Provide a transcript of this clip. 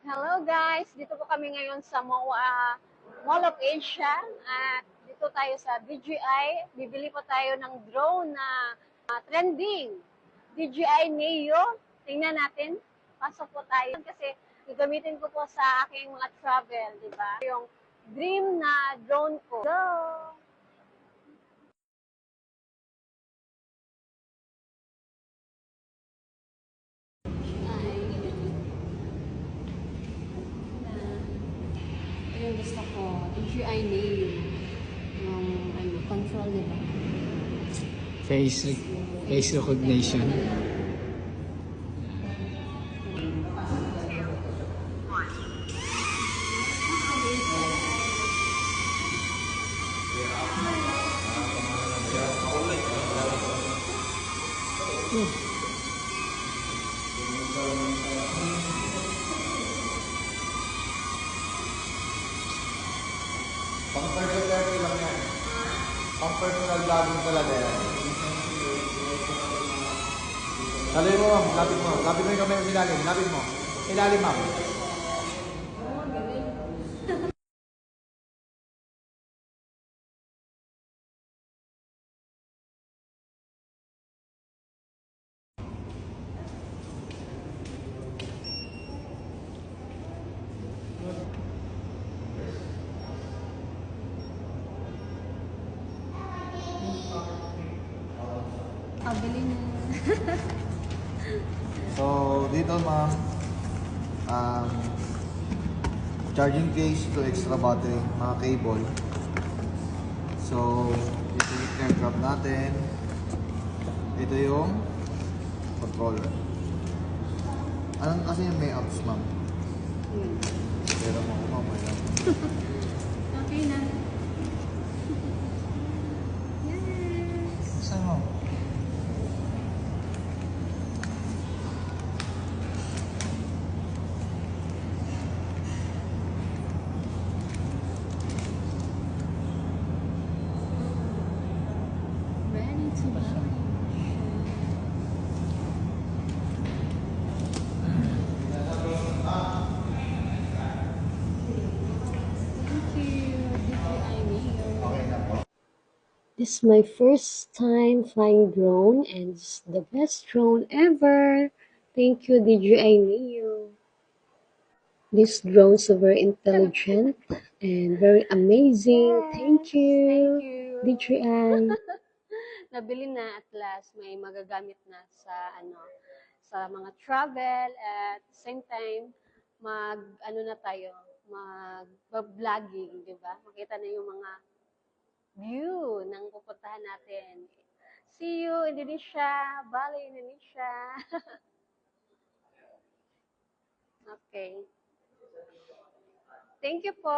Hello guys! Dito po kami ngayon sa Mall of Asia at dito tayo sa DJI. Bibili po tayo ng drone na trending. DJI Neo. Tingnan natin. Pasok po tayo kasi gagamitin ko po sa aking mga travel, di ba? Yung dream na drone ko. Go! Yung gusto ko, DJI Neo. Yung control, di ba? Face face recognition. Pang personal lang yan. Pang personal vlogging talaga yan. Saluhin mo ma'am, lapit mo. Lapit mo yung kamay mo ilalim. Lapit mo. Ilalim ma'am. Pabili na. So, dito ma'am, charging case to extra battery, mga cable. So, ito yung aircraft natin. Ito yung controller. Anong kasi yung may apps ma'am? Pero mo ako mamaya. Okay na. Yes! Saan mo? Ready to buy. Thank you, DJI Neo. Okay na po. This is my first time flying drone and it's the best drone ever. Thank you, DJI Neo. These drones are very intelligent and very amazing. Thank you, DJI. Nabili na at last, may magagamit na sa sa mga travel at same time mag-vlogging, 'di ba? Makita na yung mga view ng pupuntahan natin. See you Indonesia, Bali, Indonesia. Okay. Thank you po.